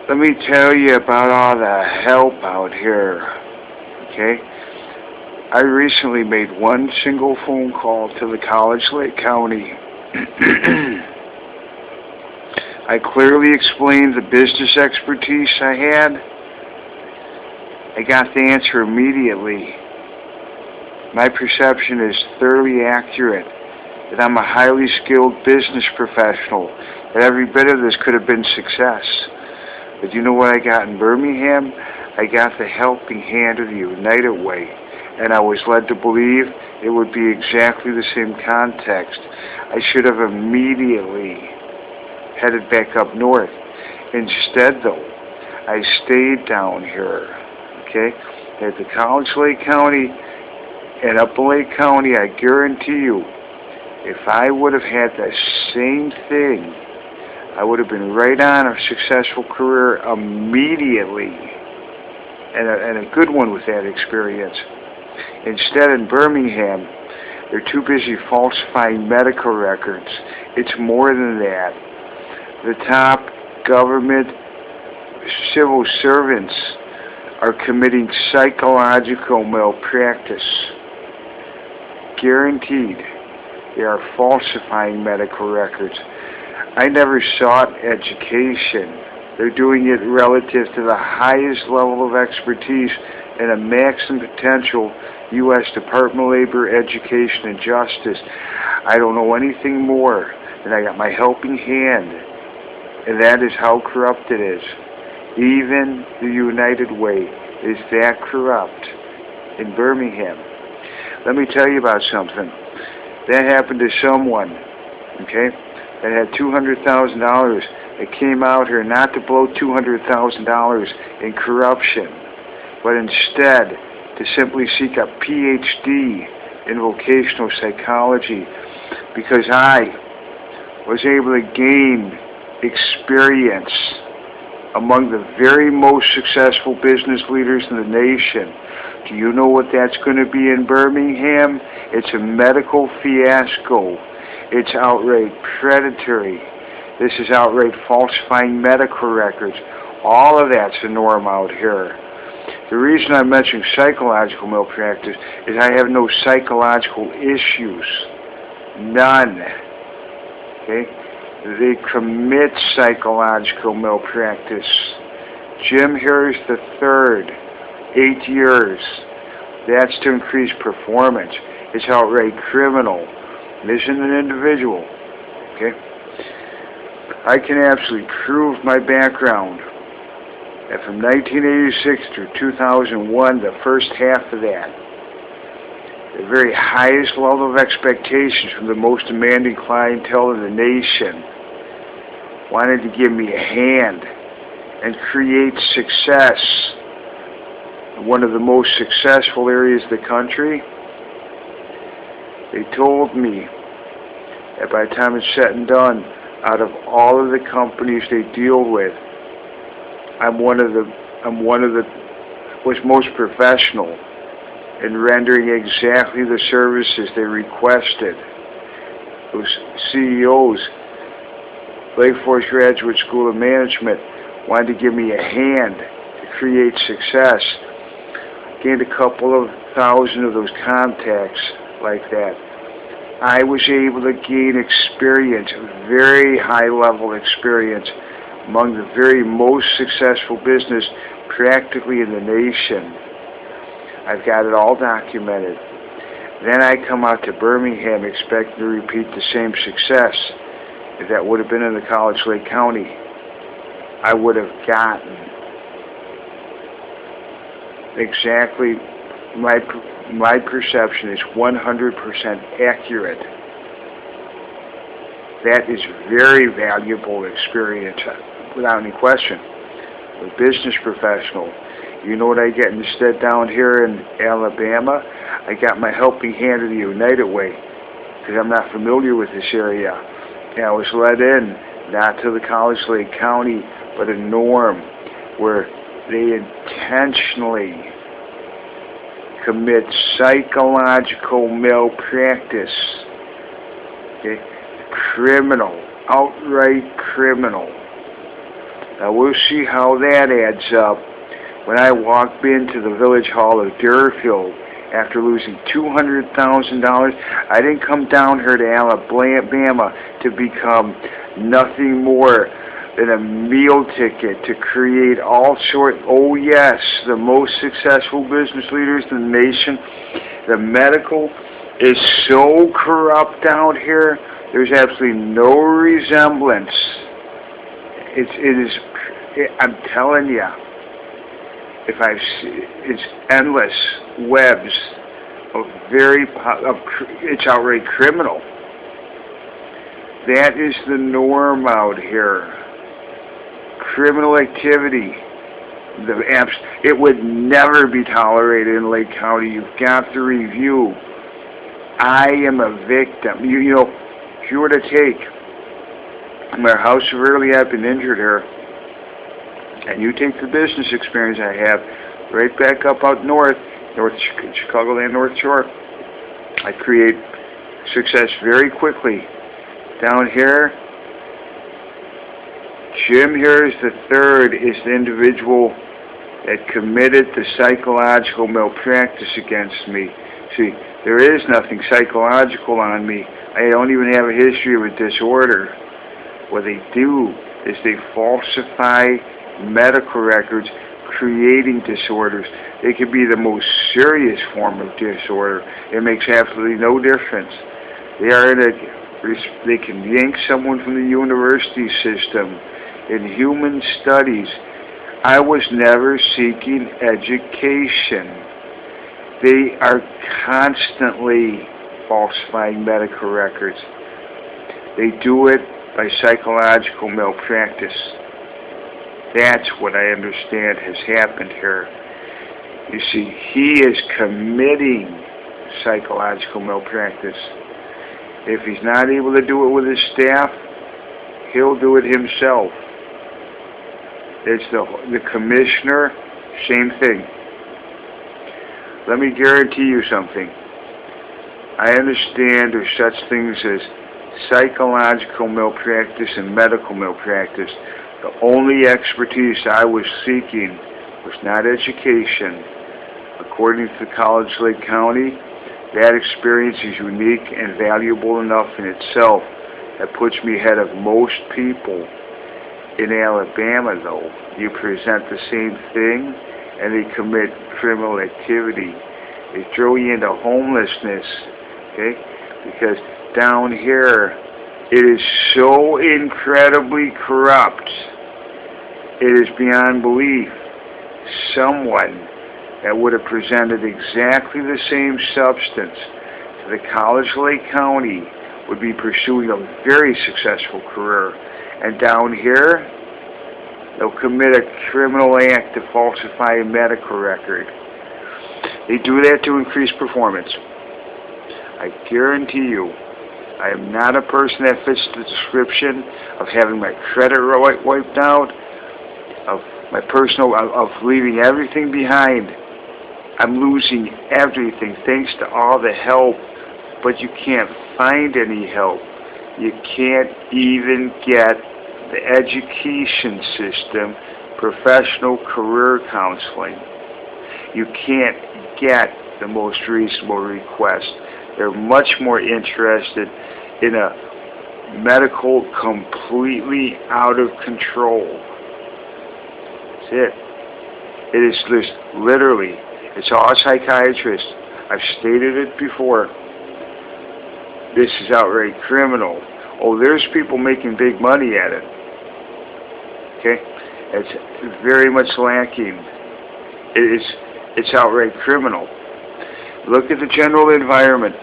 Let me tell you about all the help out here, okay? I recently made one single phone call to the College Lake County. I clearly explained the business expertise I had. I got the answer immediately. My perception is thoroughly accurate, that I'm a highly skilled business professional, that every bit of this could have been success. But you know what I got in Birmingham? I got the helping hand of the United Way, and I was led to believe it would be exactly the same context. I should have immediately headed back up north. Instead, though, I stayed down here, okay? At the College Lake County and Upper Lake County, I guarantee you, if I would have had the same thing, I would have been right on a successful career immediately, and a good one with that experience. Instead, in Birmingham, they're too busy falsifying medical records. It's more than that. The top government civil servants are committing psychological malpractice. Guaranteed, they are falsifying medical records. I never sought education. They're doing it relative to the highest level of expertise and a maximum potential U.S. Department of Labor, Education, and Justice. I don't know anything more, and I got my helping hand, and that is how corrupt it is. Even the United Way is that corrupt in Birmingham. Let me tell you about something. That happened to someone, okay, that had $200,000 that came out here not to blow $200,000 in corruption, but instead to simply seek a PhD in vocational psychology, because I was able to gain experience among the very most successful business leaders in the nation. Do you know what that's going to be in Birmingham? It's a medical fiasco. It's outright predatory. This is outright falsifying medical records. All of that's the norm out here. The reason I mention psychological malpractice is I have no psychological issues. None. Okay? They commit psychological malpractice. Jim Harris III, 8 years. That's to increase performance. It's outright criminal. This isn't an individual. Okay? I can absolutely prove my background. And from 1986 through 2001, the first half of that, the very highest level of expectations from the most demanding clientele in the nation wanted to give me a hand and create success in one of the most successful areas of the country. They told me that by the time it's said and done, out of all of the companies they deal with, I'm one of the was most professional in rendering exactly the services they requested. Those CEOs, Lake Forest Graduate School of Management, wanted to give me a hand to create success. Gained a couple of thousand of those contacts like that. I was able to gain experience, very high level experience, among the very most successful business practically in the nation. I've got it all documented. Then I come out to Birmingham expecting to repeat the same success. If that would have been in the College Lake County, I would have gotten exactly my perception is 100% accurate. That is very valuable experience, without any question. A business professional. You know what I get instead down here in Alabama? I got my helping hand of the United Way, because I'm not familiar with this area. And I was led in, not to the College Lake County, but a norm where they intentionally commit psychological malpractice. Okay? Criminal, outright criminal. Now we'll see how that adds up when I walk into the Village Hall of Deerfield after losing $200,000. I didn't come down here to Alabama to become nothing more than a meal ticket to create oh yes, the most successful business leaders in the nation. The medical is so corrupt down here, there's absolutely no resemblance. I'm telling you, it's endless webs of it's outright criminal. That is the norm out here. Criminal activity. It would never be tolerated in Lake County. You've got to review. I am a victim. You know, if you were to take how severely I've been injured here, and you take the business experience I have right back up out north Chicagoland North Shore, I create success very quickly. Down here, Jim Harris III is the individual that committed the psychological malpractice against me. See, there is nothing psychological on me. I don't even have a history of a disorder. What they do is they falsify medical records, creating disorders. They could be the most serious form of disorder. It makes absolutely no difference. They can yank someone from the university system. In human studies, I was never seeking education. They are constantly falsifying medical records. They do it by psychological malpractice. That's what I understand has happened here. You see, he is committing psychological malpractice. If he's not able to do it with his staff, he'll do it himself. It's the commissioner, same thing. Let me guarantee you something. I understand there's such things as psychological malpractice and medical malpractice. The only expertise I was seeking was not education. According to College Lake County, that experience is unique and valuable enough in itself. That puts me ahead of most people. In Alabama, though, you present the same thing and they commit criminal activity. They throw you into homelessness, okay? Because down here, it is so incredibly corrupt. It is beyond belief. Someone that would have presented exactly the same substance to the College Lake County would be pursuing a very successful career. And down here, they'll commit a criminal act to falsify a medical record. They do that to increase performance. I guarantee you, I am not a person that fits the description of having my credit wiped out, of leaving everything behind. I'm losing everything thanks to all the help, but you can't find any help. You can't even get the education system, professional career counseling. You can't get the most reasonable request. They're much more interested in a medical completely out of control. That's it. It is just literally, it's all psychiatrists. I've stated it before. This is outright criminal. Oh, there's people making big money at it. Okay? It's very much lacking. It's outright criminal. Look at the general environment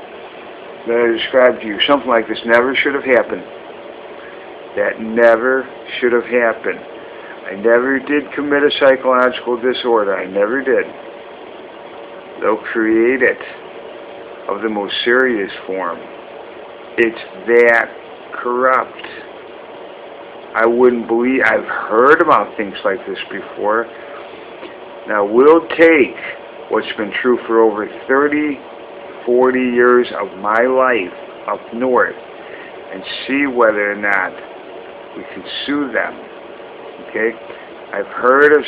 that I described to you. Something like this never should have happened. That never should have happened. I never did commit a psychological disorder. I never did. They'll create it of the most serious form. It's that corrupt. I wouldn't believe, I've heard about things like this before. Now, we'll take what's been true for over 30, 40 years of my life up north and see whether or not we can sue them. Okay? I've heard of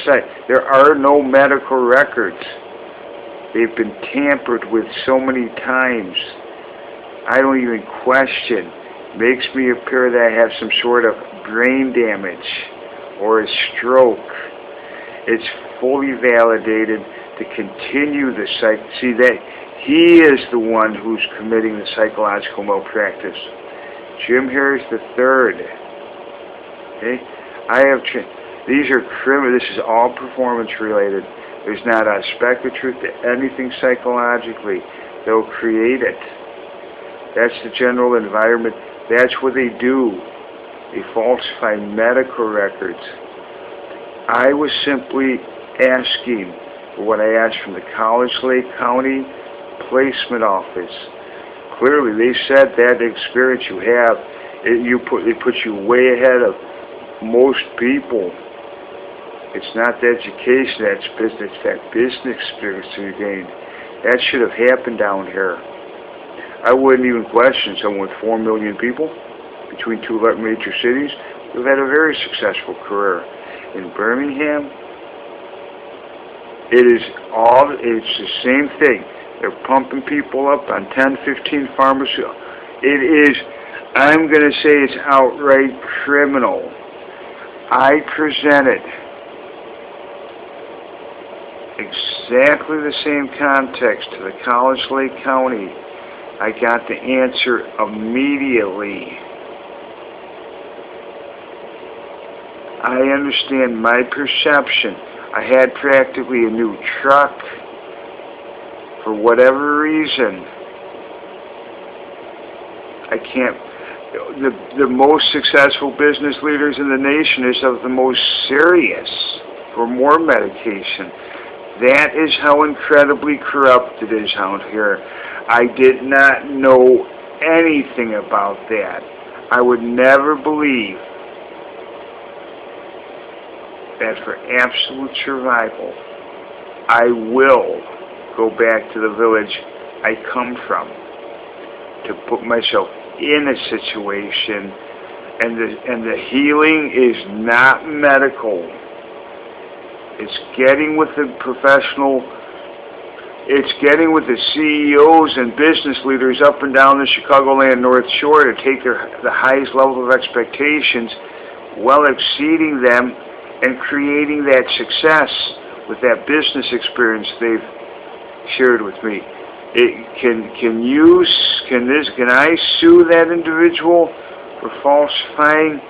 there are no medical records. They've been tampered with so many times. I don't even question. Makes me appear that I have some sort of brain damage or a stroke. It's fully validated to continue the see that he is the one who's committing the psychological malpractice. Jim Harris III. Okay? These are criminal. This is all performance related. There's not a speck of truth to anything psychologically. They'll create it. That's the general environment. That's what they do. They falsify medical records. I was simply asking for what I asked from the College Lake County Placement Office. Clearly, they said that experience you have, it puts you way ahead of most people. It's not the education that's business, that business experience you gained. That should have happened down here. I wouldn't even question someone with 4 million people between two major cities who've had a very successful career. In Birmingham, it's the same thing. They're pumping people up on 10, 15 pharmaceuticals. It is, I'm going to say it's outright criminal. I presented exactly the same context to the College Lake County. I got the answer immediately. I understand my perception. I had practically a new truck. For whatever reason, I can't. The most successful business leaders in the nation is of the most serious for more medication. That is how incredibly corrupt it is out here. I did not know anything about that. I would never believe that for absolute survival, I will go back to the village I come from to put myself in a situation, and the healing is not medical. It's getting with the professional. It's getting with the CEOs and business leaders up and down the Chicagoland North Shore to take the highest level of expectations, well exceeding them, and creating that success with that business experience they've shared with me. Can I sue that individual for falsifying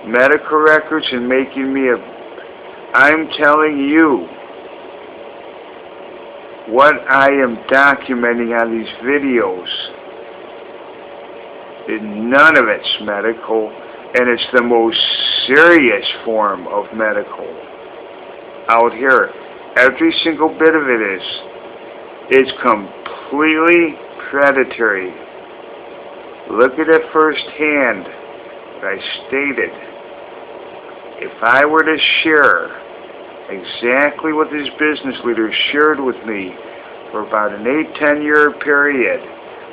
medical records and making me I'm telling you what I am documenting on these videos. None of it's medical, and it's the most serious form of medical out here. Every single bit of it is. It's completely predatory. Look at it firsthand. I stated, if I were to share exactly what these business leaders shared with me for about an 8-10 year period,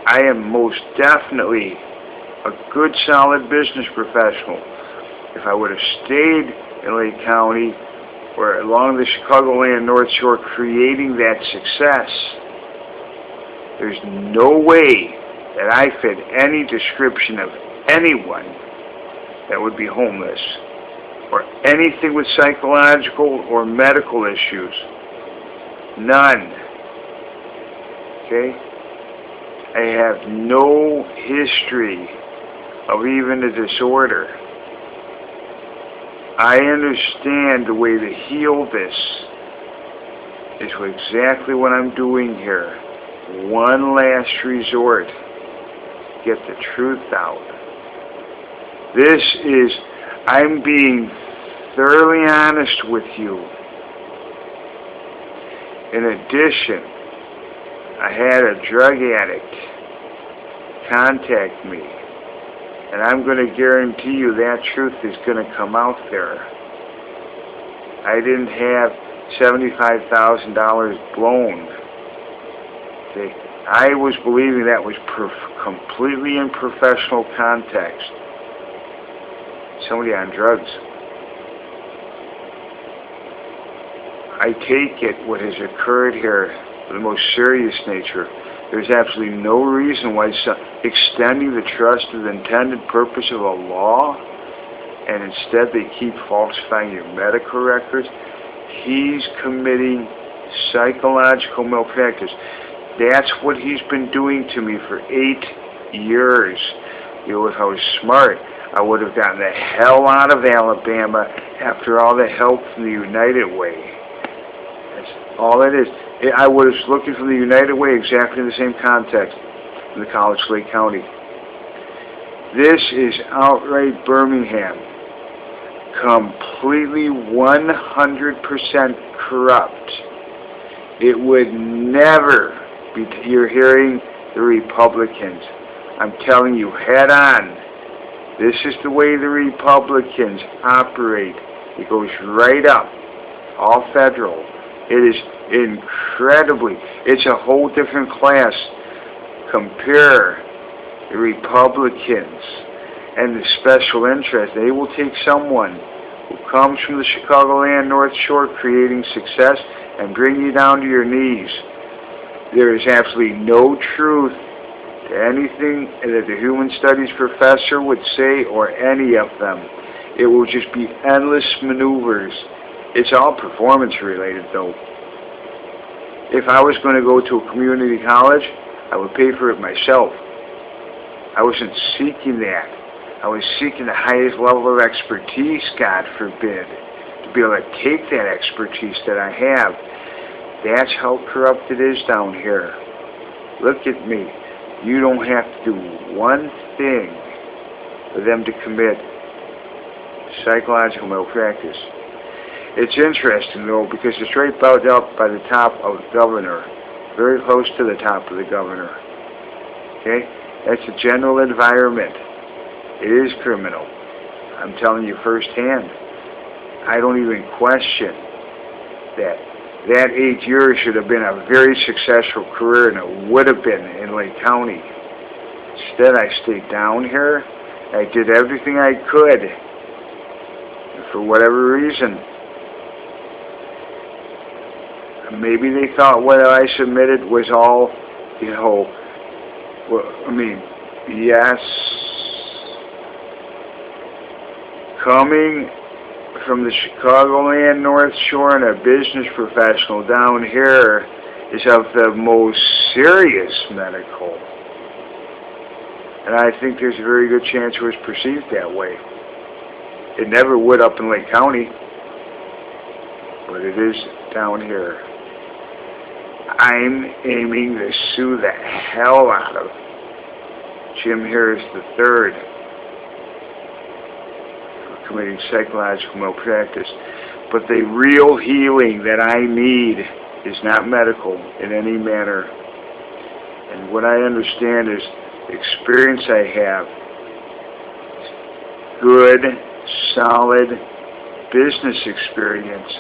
I am most definitely a good, solid business professional. If I would have stayed in Lake County or along the Chicagoland North Shore creating that success, there's no way that I fit any description of anyone that would be homeless or anything with psychological or medical issues. None. Okay? I have no history of even a disorder. I understand the way to heal this is exactly what I'm doing here. One last resort. Get the truth out. This is, I'm being thoroughly honest with you. In addition, I had a drug addict contact me, and I'm going to guarantee you that truth is going to come out there. I didn't have $75,000 blown. Okay. I was believing that was completely in professional context. Somebody on drugs. I take it what has occurred here of the most serious nature. There's absolutely no reason why extending the trust to the intended purpose of a law, and instead they keep falsifying your medical records. He's committing psychological malpractice. That's what he's been doing to me for 8 years. You know, if I was smart, I would have gotten the hell out of Alabama after all the help from the United Way. That's all it is. I was looking for the United Way exactly in the same context in the College Lake County. This is outright Birmingham. Completely 100% corrupt. It would never be, you're hearing the Republicans. I'm telling you head on. This is the way the Republicans operate. It goes right up. All federal. It is incredibly, it's a whole different class. Compare the Republicans and the special interest. They will take someone who comes from the Chicagoland North Shore creating success and bring you down to your knees. There is absolutely no truth to anything that the human studies professor would say, or any of them. It will just be endless maneuvers. It's all performance related though. If I was going to go to a community college, I would pay for it myself. I wasn't seeking that. I was seeking the highest level of expertise, God forbid, to be able to take that expertise that I have. That's how corrupt it is down here. Look at me. You don't have to do one thing for them to commit psychological malpractice. It's interesting, though, because it's right about up by the top of the governor, very close to the top of the governor. Okay? That's a general environment. It is criminal. I'm telling you firsthand. I don't even question that. That 8 years should have been a very successful career, and it would have been in Lake County. Instead, I stayed down here. I did everything I could. And for whatever reason, maybe they thought what I submitted was all, you know, well, I mean, yes, coming from the Chicagoland North Shore and a business professional down here is of the most serious medical. And I think there's a very good chance it was perceived that way. It never would up in Lake County, but it is down here. I'm aiming to sue the hell out of Jim Harris III for committing psychological malpractice. But the real healing that I need is not medical in any manner. And what I understand is the experience I have, good, solid business experience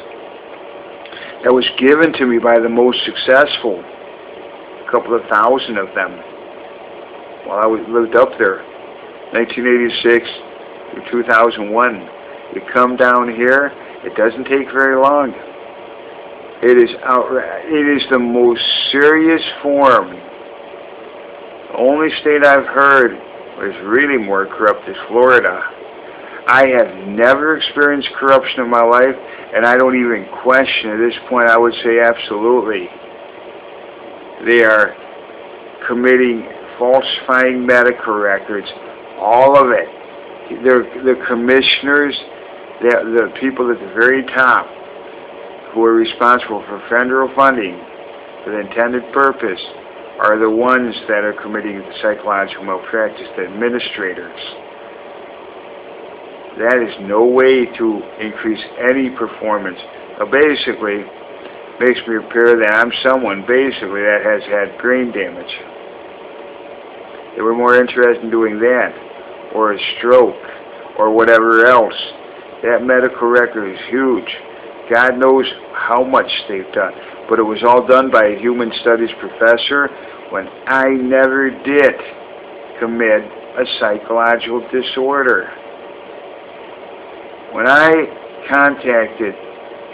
that was given to me by the most successful, a couple of thousand of them, while I lived up there, 1986 through 2001. You come down here, it doesn't take very long. It is the most serious form. The only state I've heard was really more corrupt is Florida. I have never experienced corruption in my life, and I don't even question at this point. I would say absolutely. They are committing, falsifying medical records, all of it. The commissioners, the people at the very top who are responsible for federal funding for the intended purpose are the ones that are committing psychological malpractice, the administrators. That is no way to increase any performance. Basically, makes me appear that I'm someone basically that has had brain damage. They were more interested in doing that, or a stroke, or whatever else. That medical record is huge. God knows how much they've done. But it was all done by a human studies professor when I never did commit a psychological disorder. When I contacted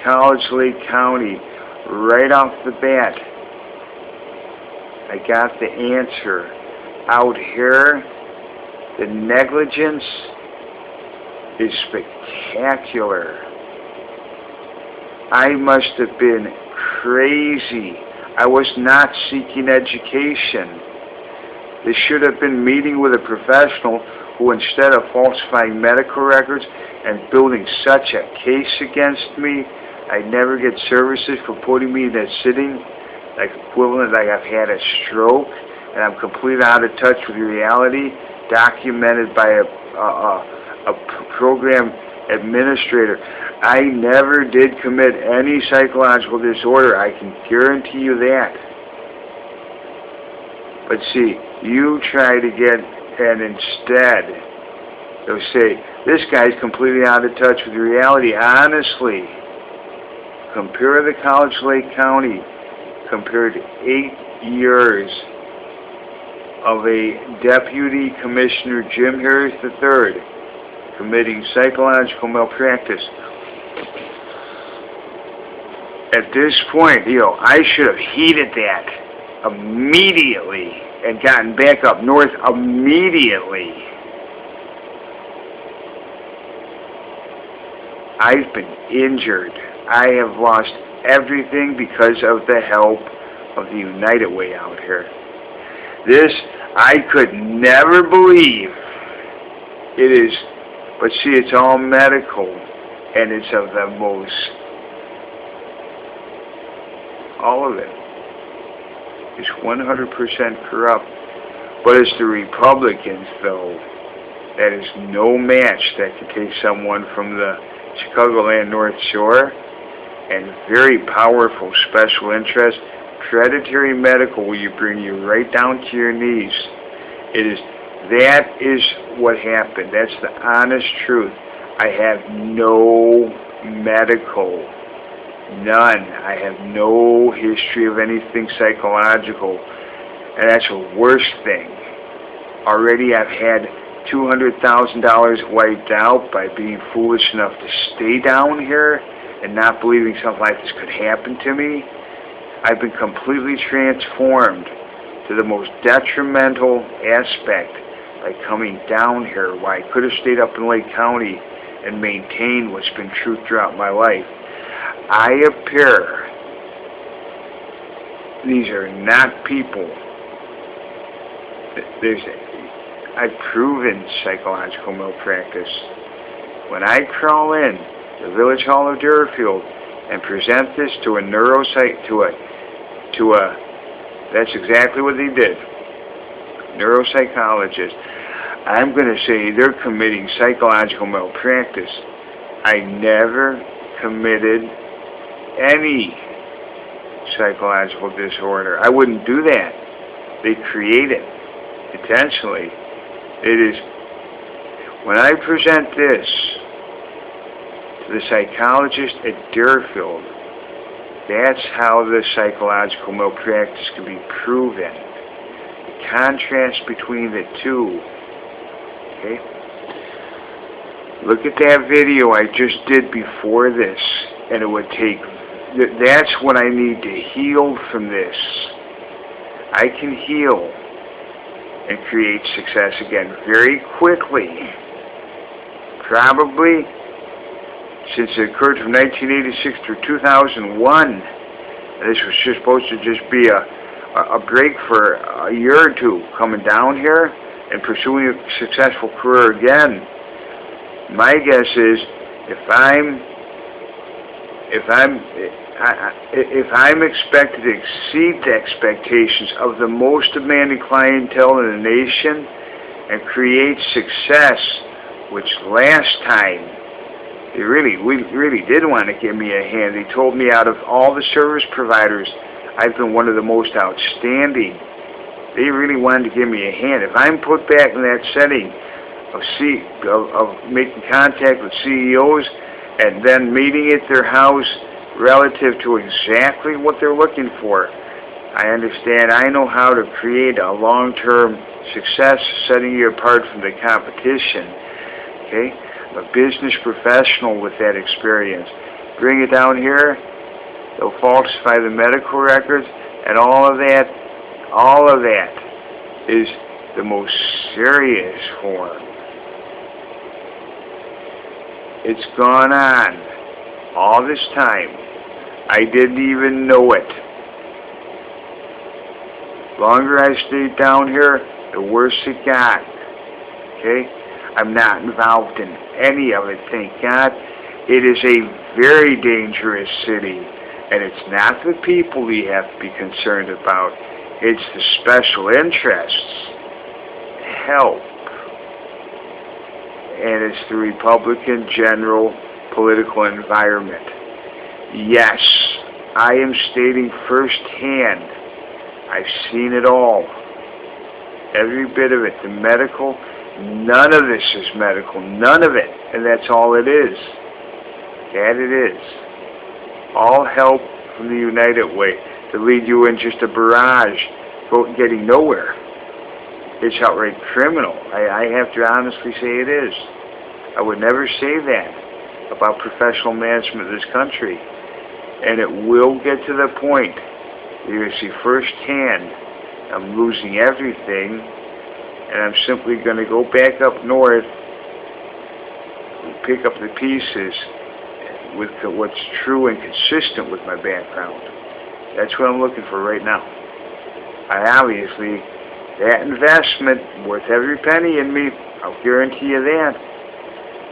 College Lake County, right off the bat, I got the answer. Out here, the negligence is spectacular. I must have been crazy. I was not seeking education. They should have been meeting with a professional who, instead of falsifying medical records and building such a case against me, I never get services for putting me in that sitting, like equivalent like I've had a stroke, and I'm completely out of touch with reality, documented by a program administrator. I never did commit any psychological disorder. I can guarantee you that. But see, you try to get, and instead, they'll say, this guy's completely out of touch with reality. Honestly, compare the College Lake County compared to 8 years of a Deputy Commissioner Jim Harris III committing psychological malpractice. At this point, I should have heeded that immediately and gotten back up north immediately. I've been injured. I have lost everything because of the help of the United Way out here. This, I could never believe. It is, but see, it's all medical, and it's of the most, all of it is 100% corrupt. But it's the Republicans, though, that is no match that can take someone from the Chicagoland North Shore and very powerful special interest, predatory medical, will you bring you right down to your knees. That is what happened. That's the honest truth. I have no medical, none. I have no history of anything psychological, and that's the worst thing. Already I've had $200,000 wiped out by being foolish enough to stay down here and not believing something like this could happen to me. I've been completely transformed to the most detrimental aspect by coming down here, why I could have stayed up in Lake County and maintained what's been true throughout my life. I appear, these are not people. I've proven psychological malpractice. When I crawl in the Village Hall of Deerfield and present this to a neuropsych, that's exactly what they did. Neuropsychologist. I'm going to say they're committing psychological malpractice. I never committed any psychological disorder. I wouldn't do that. They create it intentionally. It is, when I present this to the psychologist at Deerfield, that's how the psychological malpractice can be proven. The contrast between the two. Okay? Look at that video I just did before this, and it would take, that's when I need to heal from this. I can heal and create success again very quickly. Probably, since it occurred from 1986 through 2001, this was just supposed to just be a break for a year or two, coming down here and pursuing a successful career again. My guess is if I'm expected to exceed the expectations of the most demanding clientele in the nation and create success, which last time they really did want to give me a hand. They told me out of all the service providers, I've been one of the most outstanding. They really wanted to give me a hand. If I'm put back in that setting of making contact with CEOs and then meeting at their house relative to exactly what they're looking for, I understand. I know how to create a long-term success, setting you apart from the competition. Okay? I'm a business professional with that experience. bring it down here, they'll falsify the medical records, and all of that is the most serious form. It's gone on all this time. I didn't even know it. The longer I stayed down here, the worse it got. Okay? I'm not involved in any of it, thank God. It is a very dangerous city, and it's not the people you have to be concerned about. It's the special interests. Help. And it's the Republican general political environment. Yes, I am stating firsthand. I've seen it all. Every bit of it. The medical, none of this is medical. None of it. And that's all it is. That it is. All help from the United Way to lead you in just a barrage, getting nowhere. It's outright criminal. I have to honestly say it is. I would never say that about professional management of this country. And it will get to the point you're going to see firsthand I'm losing everything, and I'm simply going to go back up north and pick up the pieces with what's true and consistent with my background. That's what I'm looking for right now. Obviously, that investment, worth every penny in me, I'll guarantee you that.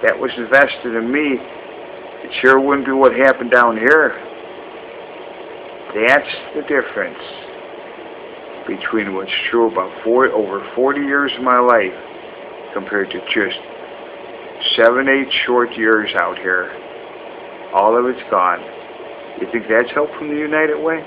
That was invested in me. It sure wouldn't be what happened down here. That's the difference between what's true about over 40 years of my life compared to just 7, 8 short years out here. All of it's gone. You think that's help from the United Way?